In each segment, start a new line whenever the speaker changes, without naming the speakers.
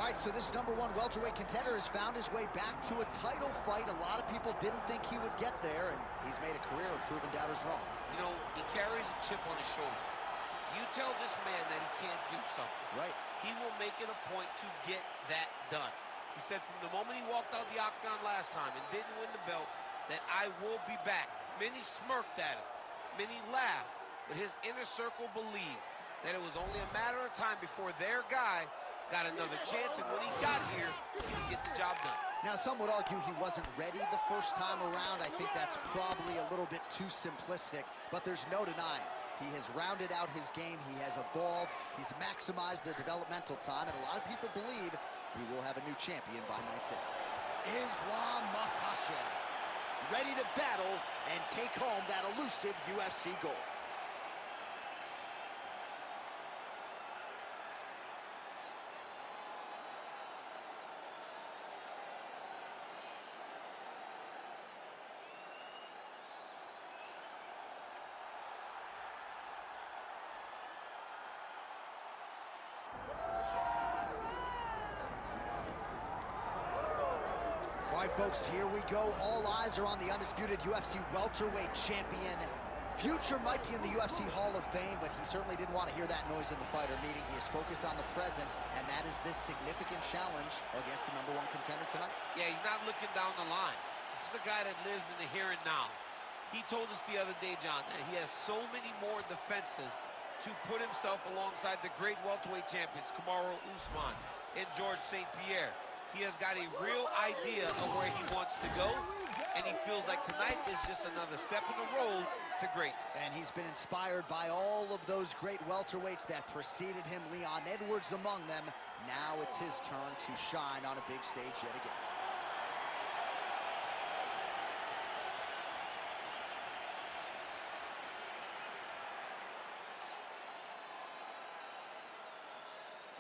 right, so this #1 welterweight contender has found his way back to a title fight. A lot of people didn't think he would get there, and he's made a career of proving doubters wrong.
You know, he carries a chip on his shoulder. You tell this man that he can't do something.
Right.
He will make it a point to get that done. He said from the moment he walked out the octagon last time and didn't win the belt, that I will be back. Many smirked at him. Many laughed. But his inner circle believed that it was only a matter of time before their guy got another chance, and when he got here, he could get the job done.
Now, some would argue he wasn't ready the first time around. I think that's probably a little bit too simplistic, but there's no denying. He has rounded out his game. He has evolved. He's maximized the developmental time, and a lot of people believe we will have a new champion by night's end. Islam Makhachev, ready to battle and take home that elusive UFC gold. All right, folks, here we go. All eyes are on the undisputed UFC welterweight champion. Future might be in the UFC Hall of Fame, but he certainly didn't want to hear that noise in the fighter meeting. He is focused on the present, and that is this significant challenge against the #1 contender tonight.
Yeah, he's not looking down the line. This is a guy that lives in the here and now. He told us the other day, John, that he has so many more defenses to put himself alongside the great welterweight champions, Kamaru Usman and George St. Pierre. He has got a real idea of where he wants to go, and he feels like tonight is just another step in the road to greatness.
And he's been inspired by all of those great welterweights that preceded him, Leon Edwards among them. Now it's his turn to shine on a big stage yet again.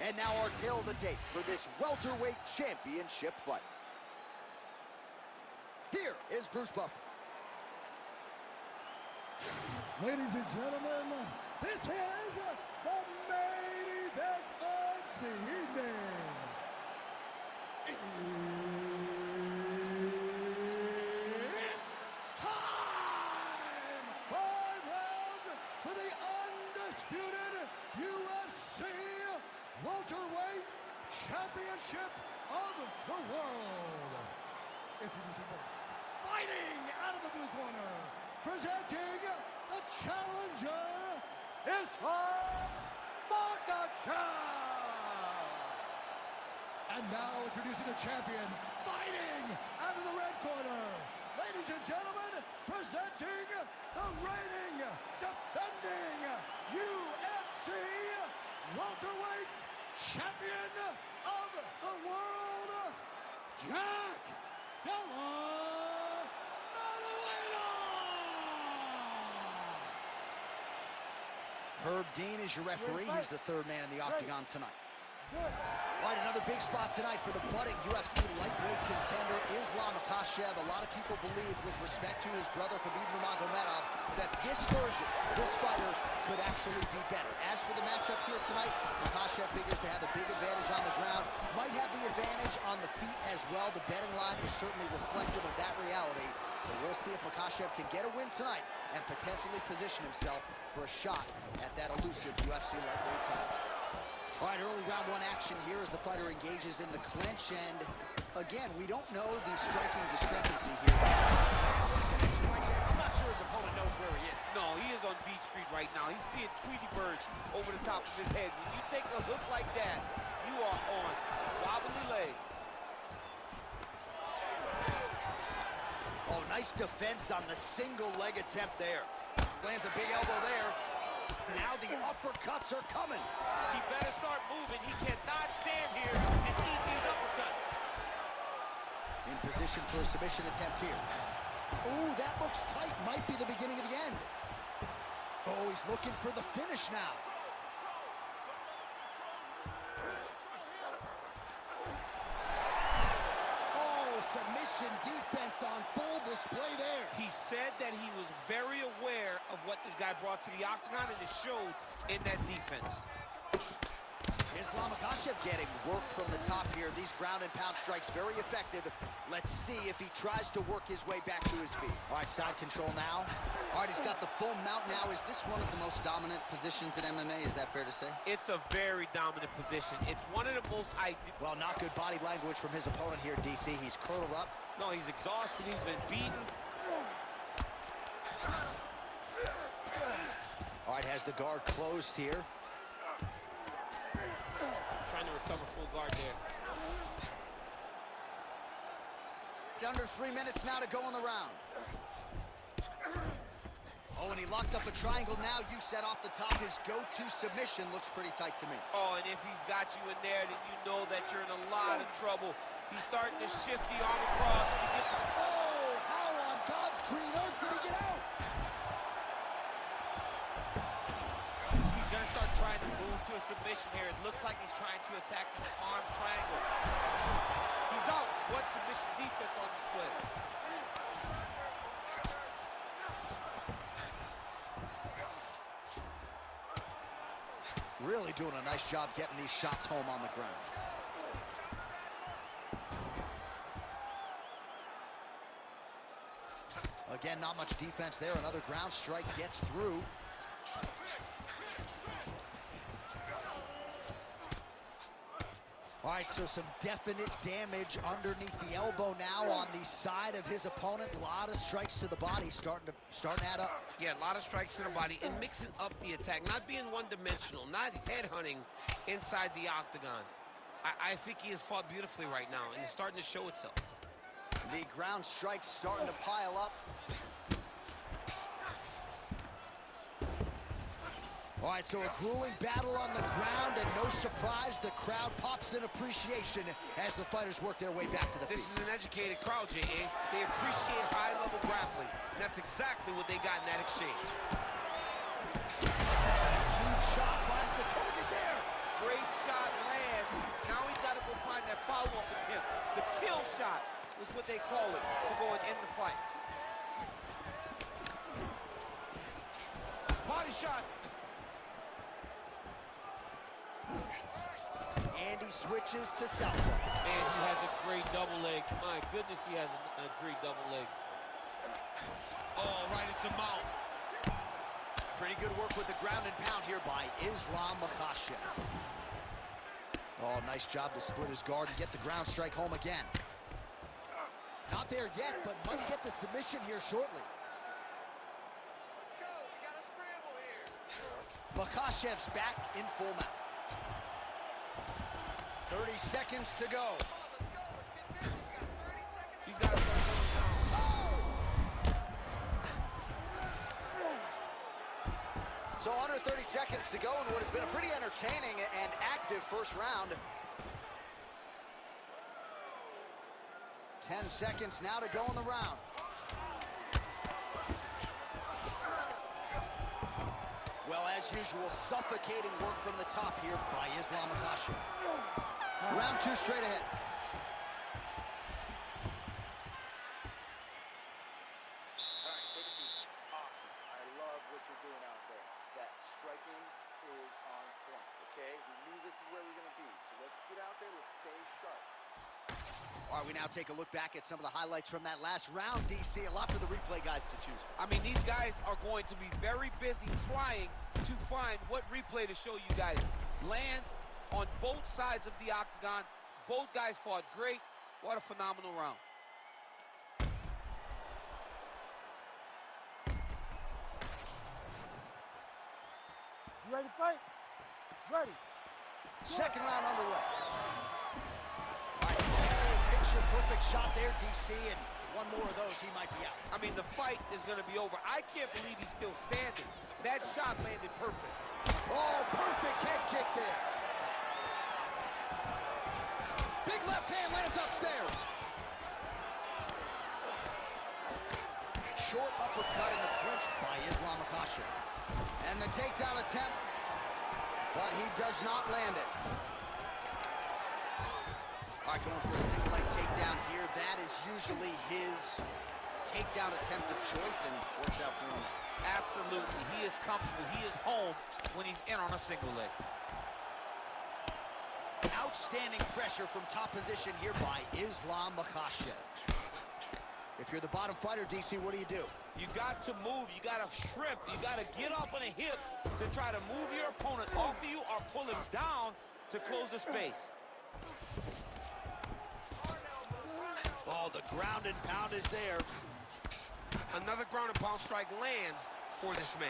And now our tale of the tape for this welterweight championship fight. Here is Bruce Buffer.
Ladies and gentlemen, this is the main event of the evening. It's time! 5 rounds for the undisputed UFC welterweight championship of the world. Introducing first, fighting out of the blue corner, presenting the challenger, Islam Makhachev. And now introducing the champion, fighting out of the red corner, ladies and gentlemen, presenting the reigning, defending UFC welterweight champion of the world, Jack Della Maddalena!
Herb Dean is your referee. He's the third man in the octagon tonight. All right, another big spot tonight for the budding UFC lightweight contender, Islam Makhachev. A lot of people believe, with respect to his brother Khabib Nurmagomedov, that this version, this fighter, could actually be better. As for the matchup here tonight, Makhachev figures to have a big advantage on the ground, might have the advantage on the feet as well. The betting line is certainly reflective of that reality. But we'll see if Makhachev can get a win tonight and potentially position himself for a shot at that elusive UFC lightweight title. All right, early round 1 action here as the fighter engages in the clinch, and again, we don't know the striking discrepancy here. I'm not sure his opponent knows where he is.
No, he is on Beach Street right now. He's seeing Tweety Bird over the top of his head. When you take a hook like that, you are on wobbly legs.
Oh, nice defense on the single leg attempt there. Lands a big elbow there. Now the uppercuts are coming.
He better start moving. He cannot stand here and eat these uppercuts.
In position for a submission attempt here. Ooh, that looks tight. Might be the beginning of the end. Oh, he's looking for the finish now. Submission defense on full display there.
He said that he was very aware of what this guy brought to the octagon, and it showed in that defense.
Islam Makhachev getting work from the top here. These ground and pound strikes very effective. Let's see if he tries to work his way back to his feet. All right, side control now. All right, he's got the full mount now. Is this one of the most dominant positions in MMA? Is that fair to say?
It's a very dominant position. It's one of the most ideal.
Well, not good body language from his opponent here, DC. He's curled up.
No, he's exhausted. He's been beaten.
All right, has the guard closed here.
Trying to recover full guard there.
Under 3 minutes now to go in the round. Oh, and he locks up a triangle now. You set off the top. His go-to submission looks pretty tight to me.
Oh, and if he's got you in there, then you know that you're in a lot of trouble. He's starting to shift the arm across. He gets...
Oh, how on God's green earth did he get out?
He's going to start trying to move to a submission here. It looks like he's trying to attack the arm triangle. He's out. What submission defense on display?
Really doing a nice job getting these shots home on the ground. Again, not much defense there. Another ground strike gets through. All right, so some definite damage underneath the elbow now on the side of his opponent. A lot of strikes to the body starting to add up.
Yeah, a lot of strikes to the body and mixing up the attack, not being one-dimensional, not headhunting inside the octagon. I think he has fought beautifully right now, and it's starting to show itself.
The ground strikes starting to pile up. All right, so a grueling battle on the ground, and no surprise, the crowd pops in appreciation as the fighters work their way back to the feet.
This is an educated crowd, J.A. They appreciate high-level grappling. And that's exactly what they got in that exchange.
Huge shot finds the target there.
Great shot lands. Now he's got to go find that follow-up attempt. The kill shot was what they call it to go and end the fight. Body shot.
And he switches to southpaw.
And he has a great double leg. My goodness, he has a great double leg. Oh, right into mount.
Pretty good work with the ground and pound here by Islam Makhachev. Oh, nice job to split his guard and get the ground strike home again. Not there yet, but might get the submission here shortly.
Let's go. We got a scramble here.
Makhachev's back in full mount. 30 seconds to go.
Come on, let's go. Let's get busy. We got 30 seconds.
He's got to start going down.
So under 30 seconds to go in what has been a pretty entertaining and active first round. 10 seconds now to go in the round. Well, as usual, suffocating work from the top here by Islam Makhachev. Round two straight ahead.
All right, take a seat. Awesome. I love what you're doing out there. That striking is on point, okay? We knew this is where we're going to be, so let's get out there. Let's stay sharp.
All right, we now take a look back at some of the highlights from that last round, DC. A lot for the replay guys to choose from.
I mean, these guys are going to be very busy trying to find what replay to show you guys. Lands on both sides of the octagon. Both guys fought great. What a phenomenal round.
You ready to fight? Ready.
Second round underway. All right, oh, picture-perfect shot there, DC, and one more of those, he might be out.
I mean, the fight is going to be over. I can't believe he's still standing. That shot landed perfect.
Oh, perfect head kick there. Big left hand lands upstairs. Short uppercut in the clinch by Islam Makhachev. And the takedown attempt, but he does not land it. All right, going for a single leg takedown here. That is usually his takedown attempt of choice and works out for him.
Absolutely. He is comfortable. He is home when he's in on a single leg.
Outstanding pressure from top position here by Islam Makhachev. If you're the bottom fighter, DC, what do?
You got to move. You got to shrimp. You got to get up on a hip to try to move your opponent off of you or pull him down to close the space.
Oh, the ground and pound is there.
Another ground and pound strike lands for this man.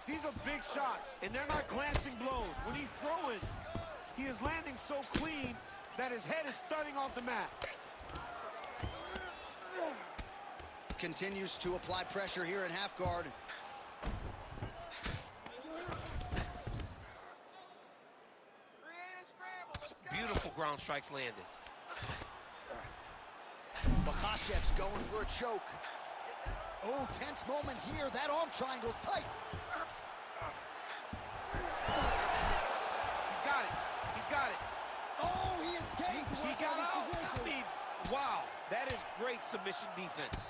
These are big shots, and they're not glancing blows. When he's throwing, he is landing so clean that his head is thudding off the mat.
Continues to apply pressure here in half guard.
Beautiful ground strikes landed.
Makhachev's going for a choke. Oh, tense moment here. That arm triangle's tight.
He's got it. He's got it.
Oh, he escapes.
He got out. I mean, wow. That is great submission defense.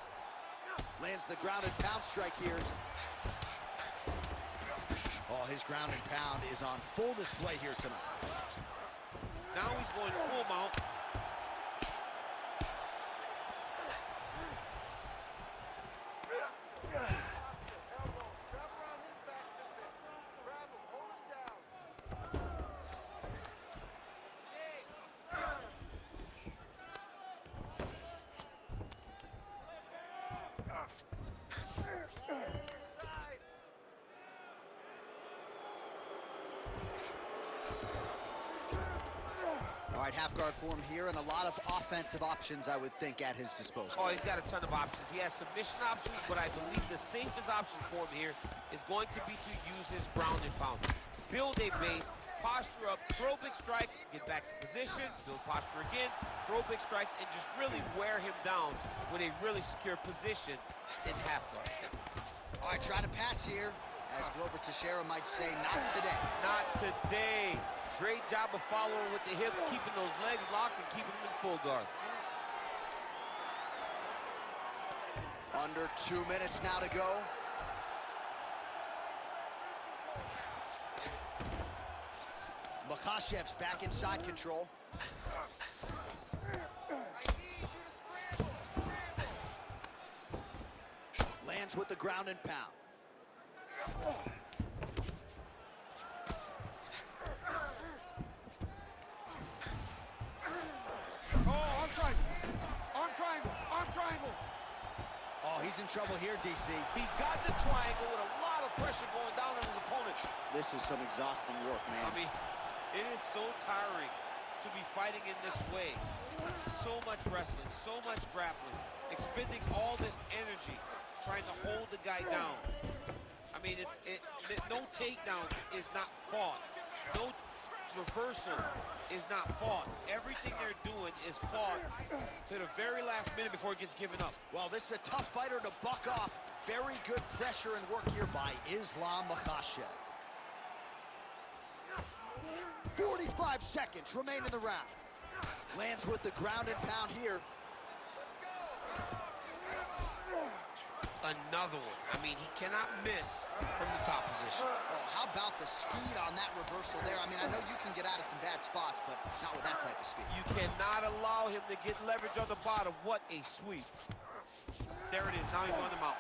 Lands the ground and pound strike here. Oh, his ground and pound is on full display here tonight.
Now he's going full mount.
All right, half guard form here, and a lot of offensive options, I would think, at his disposal.
Oh, he's got a ton of options. He has submission options, but I believe the safest option for him here is going to be to use his ground and pound. Build a base, posture up, throw big strikes, get back to position, build posture again, throw big strikes, and just really wear him down with a really secure position in half guard.
All right, trying to pass here, as Glover Teixeira might say, not today.
Not today. Great job of following with the hips, keeping those legs locked and keeping them in full guard.
Under 2 minutes now to go. Makhachev's back in side control. Lands with the ground and pound.
Arm triangle.
Oh, he's in trouble here, DC.
He's got the triangle with a lot of pressure going down on his opponent.
This is some exhausting work, man.
I mean, it is so tiring to be fighting in this way. So much wrestling, so much grappling, expending all this energy trying to hold the guy down. I mean, no takedown is not fought. No reversal is not fought. Everything they're doing is fought to the very last minute before it gets given up.
Well, this is a tough fighter to buck off. Very good pressure and work here by Islam Makhachev. 45 seconds remain in the round. Lands with the ground and pound here.
Another one. I mean, he cannot miss from the top position.
Oh, how about the speed on that reversal there? I mean, I know you can get out of some bad spots, but not with that type of speed.
You cannot allow him to get leverage on the bottom. What a sweep. There it is. Now he's on the mount.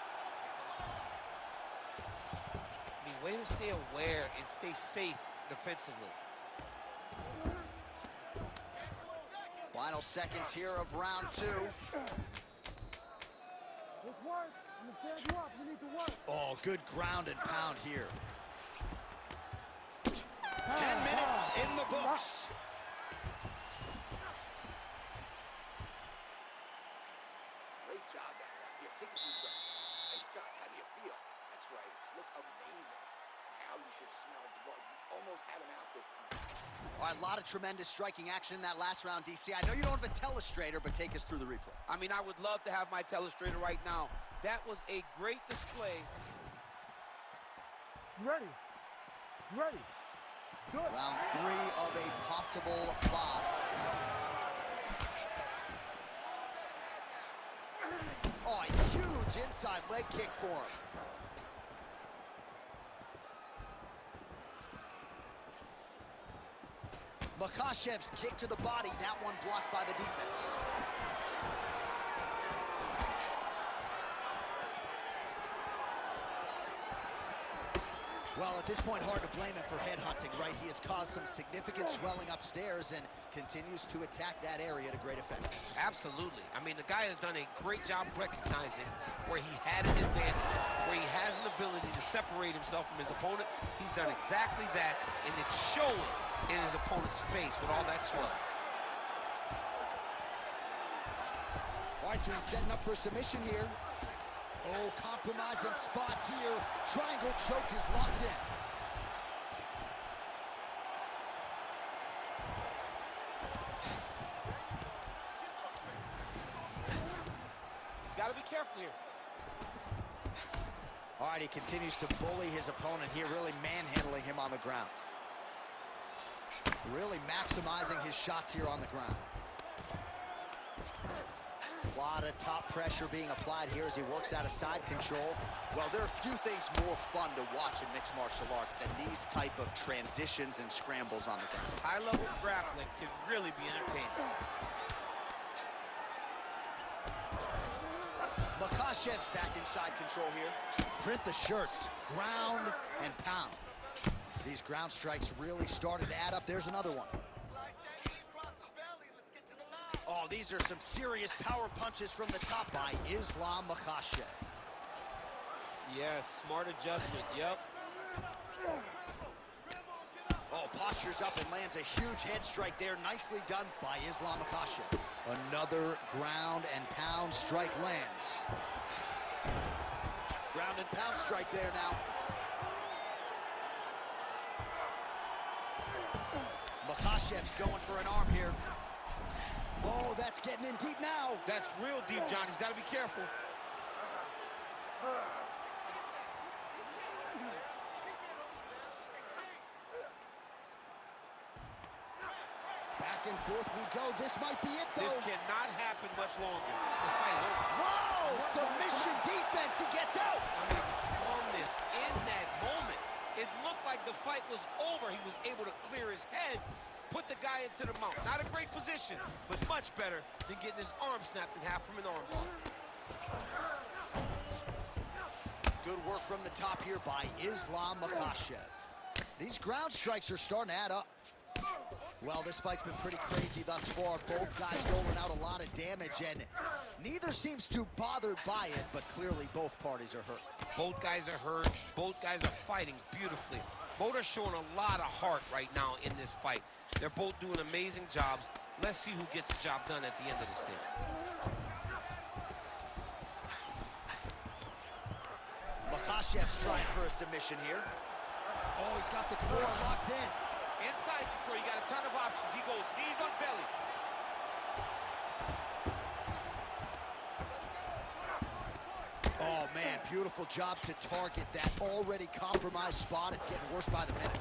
I mean, way to stay aware and stay safe defensively.
Final seconds here of round 2.
Let's work. I'm gonna stand you up. You need to work.
Oh, good ground and pound here. 10 minutes in the books.
Great job back there. Here, take a deep breath. Nice job. How do you feel? That's right. Look amazing. Now you should smell blood. You almost had him out this time.
All right, a lot of tremendous striking action in that last round, DC. I know you don't have a telestrator, but take us through the replay.
I mean, I would love to have my telestrator right now. That was a great display.
You ready? You ready? Good.
Round 3 of a possible 5. Oh, a huge inside leg kick for him. Makhachev's kick to the body, that one blocked by the defense. Well, at this point, hard to blame him for headhunting, right? He has caused some significant swelling upstairs and continues to attack that area to great effect.
Absolutely. I mean, the guy has done a great job recognizing where he had an advantage, where he has an ability to separate himself from his opponent. He's done exactly that, and it's showing in his opponent's face with all that swelling.
All right, so he's setting up for submission here. Oh, compromising spot here. Triangle choke is locked in.
He's got to be careful here.
All right, he continues to bully his opponent here, really manhandling him on the ground. Really maximizing his shots here on the ground. A lot of top pressure being applied here as he works out of side control. Well, there are few things more fun to watch in mixed martial arts than these type of transitions and scrambles on the ground.
High-level grappling can really be entertaining.
Makhachev's back in side control here. Print the shirts, ground and pound. These ground strikes really started to add up. There's another one. Oh, these are some serious power punches from the top by Islam Makhachev.
Yes, smart adjustment, yep.
Oh, postures up and lands a huge head strike there. Nicely done by Islam Makhachev. Another ground and pound strike lands. Ground and pound strike there now. Makhachev's going for an arm here. Oh, that's getting in deep now.
That's real deep, John. He's got to be careful.
Back and forth we go. This might be it, though.
This cannot happen much longer. This fight is over.
Whoa! Submission defense. He gets out.
I mean, calmness in that moment. It looked like the fight was over. He was able to clear his head, put the guy into the mount. Not a great position, but much better than getting his arm snapped in half from an armbar.
Good work from the top here by Islam Makhachev. These ground strikes are starting to add up. Well, this fight's been pretty crazy thus far. Both guys doling out a lot of damage, and neither seems too bothered by it, but clearly both parties are hurt.
Both guys are hurt. Both guys are fighting beautifully. Both are showing a lot of heart right now in this fight. They're both doing amazing jobs. Let's see who gets the job done at the end of the stick.
Makhachev's trying for a submission here. Oh, he's got the core locked in.
Inside control, you got a ton of options. He goes knees on belly.
Oh, man, beautiful job to target that already compromised spot. It's getting worse by the minute.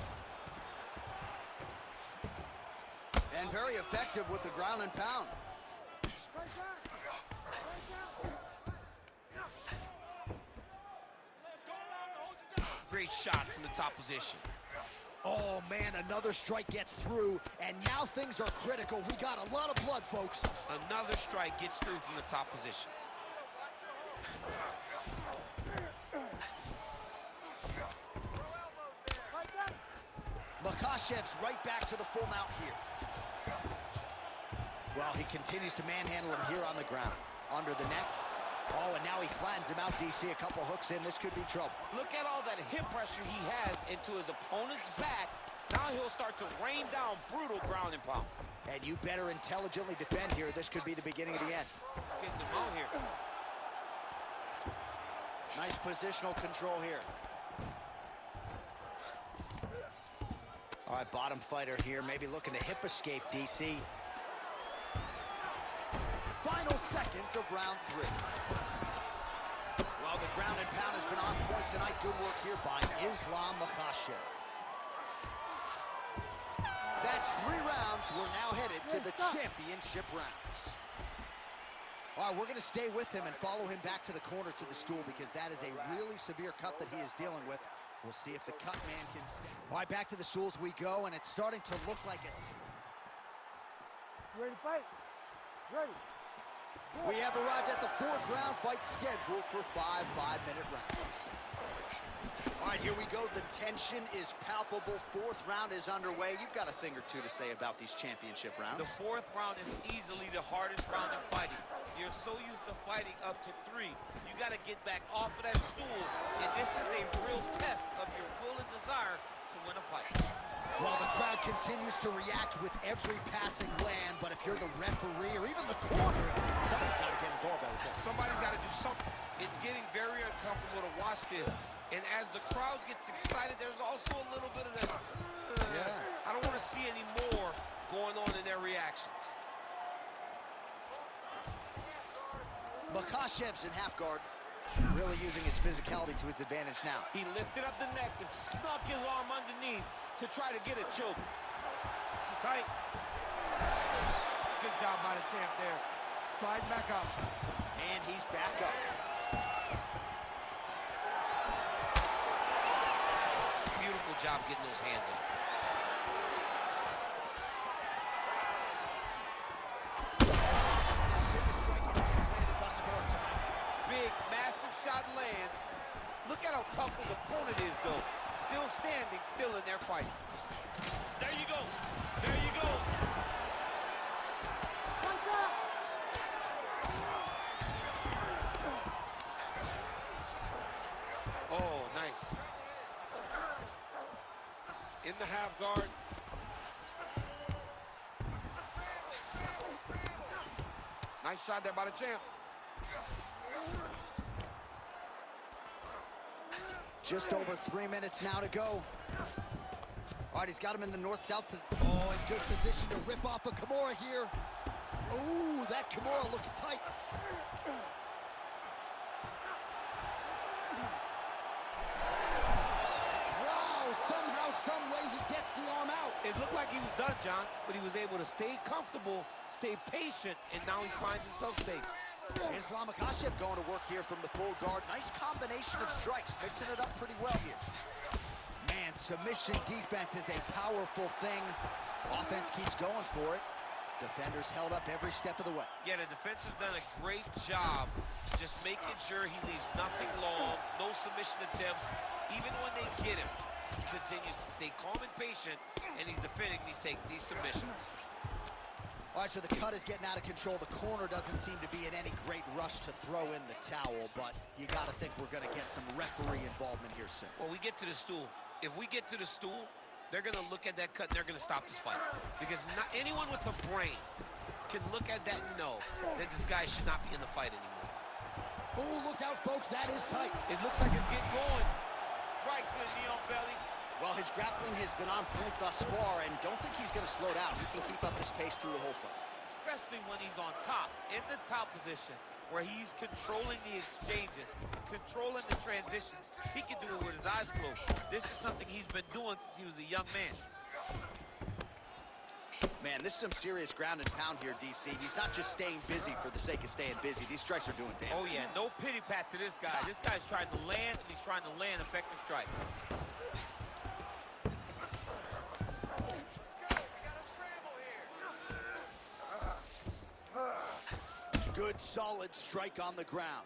And very effective with the ground and pound.
Great shot from the top position.
Oh, man, another strike gets through, and now things are critical. We got a lot of blood, folks.
Another strike gets through from the top position.
Makhachev's right back to the full mount here. Well, he continues to manhandle him here on the ground. Under the neck. Oh, and now he flattens him out, DC. A couple hooks in. This could be trouble.
Look at all that hip pressure he has into his opponent's back. Now he'll start to rain down brutal ground and pound.
And you better intelligently defend here. This could be the beginning of the end.
Getting him out here.
Nice positional control here. All right, bottom fighter here. Maybe looking to hip escape, DC. Final seconds of round 3. Well, the ground and pound has been on point tonight. Good work here by Islam Makhachev. That's 3 rounds. We're now headed to the championship rounds. All right, we're going to stay with him and follow him back to the corner to the stool because that is a really severe cut that he is dealing with. We'll see if the cut man can stay. All right, back to the stools we go, and it's starting to look like a...
You ready to fight? Ready.
We have arrived at the 4th round fight scheduled for 5 5-minute rounds. All right, here we go. The tension is palpable. 4th round is underway. You've got a thing or two to say about these championship rounds.
The 4th round is easily the hardest round in fighting. You're so used to fighting up to 3. You got to get back off of that stool, and this is a real test of your will and desire to win a fight.
Well, the crowd continues to react with every passing land, but if you're the referee or even the corner, somebody's got to get involved out there.
Somebody's got to do something. It's getting very uncomfortable to watch this. And as the crowd gets excited, there's also a little bit of that, I don't want to see any more going on in their reactions.
Makhachev's in half guard, really using his physicality to his advantage now.
He lifted up the neck and snuck his arm underneath to try to get a choke. This is tight.
Good job by the champ there. Slide back up.
And he's back up.
Beautiful job getting those hands up. Big, massive shot lands. Look at how tough his opponent is, though. Still standing, still in their fight. There you go. There you go. Oh, nice. In the half guard. Nice shot there by the champ.
Just over 3 minutes now to go. All right, he's got him in the north-south. Oh, in good position to rip off a Kimura here. Ooh, that Kimura looks tight. Wow, somehow, some way he gets the arm out.
It looked like he was done, John, but he was able to stay comfortable, stay patient, and now he finds himself safe.
Islam Makhachev going to work here from the full guard. Nice combination of strikes, mixing it up pretty well here. Man, submission defense is a powerful thing. Offense keeps going for it. Defenders held up every step of the way.
Yeah, the defense has done a great job just making sure he leaves nothing long, no submission attempts. Even when they get him, he continues to stay calm and patient, and he's defending these submissions.
All right, so the cut is getting out of control. The corner doesn't seem to be in any great rush to throw in the towel, but you got to think we're going to get some referee involvement here soon.
Well, we get to the stool. If we get to the stool, they're going to look at that cut and they're going to stop this fight. Because not anyone with a brain can look at that and know that this guy should not be in the fight anymore.
Oh, look out, folks. That is tight.
It looks like it's getting going. Right to the knee on belly.
Well, his grappling has been on point thus far, and don't think he's going to slow down. He can keep up this pace through the whole fight.
Especially when he's on top, in the top position, where he's controlling the exchanges, controlling the transitions. He can do it with his eyes closed. This is something he's been doing since he was a young man.
Man, this is some serious ground and pound here, DC. He's not just staying busy for the sake of staying busy. These strikes are doing damage.
Oh, yeah, no pity pat to this guy. This guy's trying to land, and he's trying to land effective strikes.
Good, solid strike on the ground.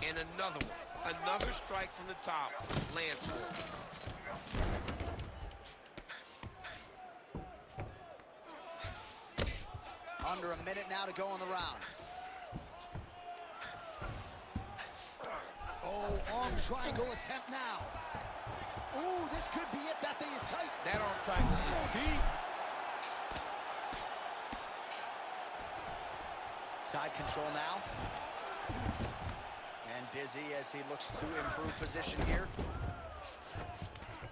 And another one. Another strike from the top lands for him.
Under a minute now to go on the round. Oh, arm triangle attempt now. Ooh, this could be it. That thing is tight.
That arm triangle is deep.
Side control now. And busy as he looks to improve position here.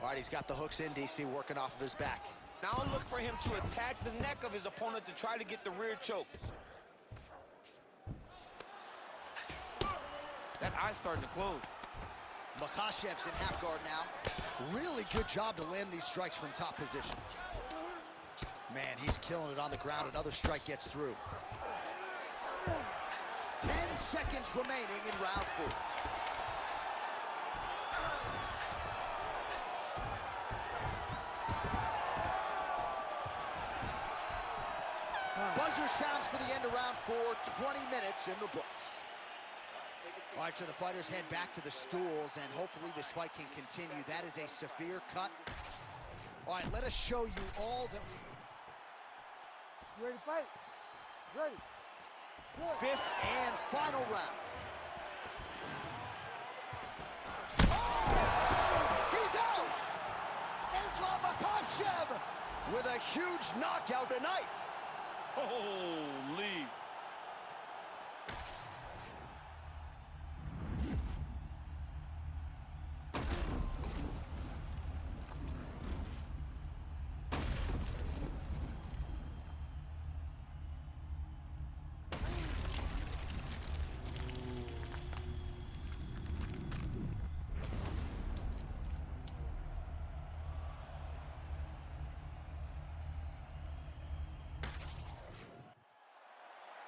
All right, he's got the hooks in, DC, working off of his back.
Now look for him to attack the neck of his opponent to try to get the rear choke. That eye's starting to close.
Makhachev's in half guard now. Really good job to land these strikes from top position. Man, he's killing it on the ground. Another strike gets through. 10 seconds remaining in round 4. buzzer sounds for the end of round 4, 20 minutes in the books. All right, so the fighters head back to the stools, and hopefully this fight can continue. That is a severe cut. All right, let us show you all that.
You ready to fight? Ready. Good.
5th and final round. He's out! Islam Makhachev with a huge knockout tonight.
Holy.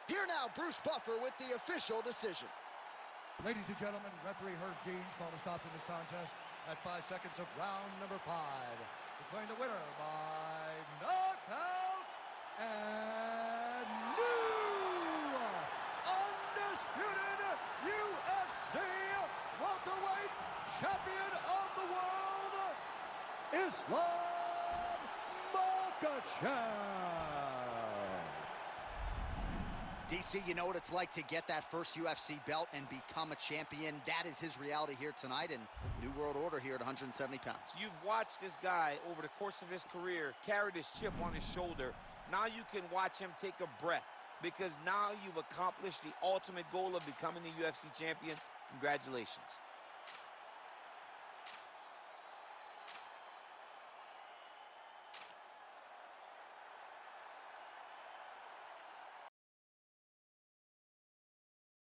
Here now, Bruce Buffer with the official decision.
Ladies and gentlemen, referee Herb Dean's called a stop in this contest at 5 seconds of round number 5. Declaring the winner by knockout and new undisputed UFC welterweight champion of the world, Islam Makhachev.
DC, you know what it's like to get that first UFC belt and become a champion. That is his reality here tonight, and new world order here at 170 pounds.
You've watched this guy over the course of his career carry this chip on his shoulder. Now you can watch him take a breath, because now you've accomplished the ultimate goal of becoming the UFC champion. Congratulations.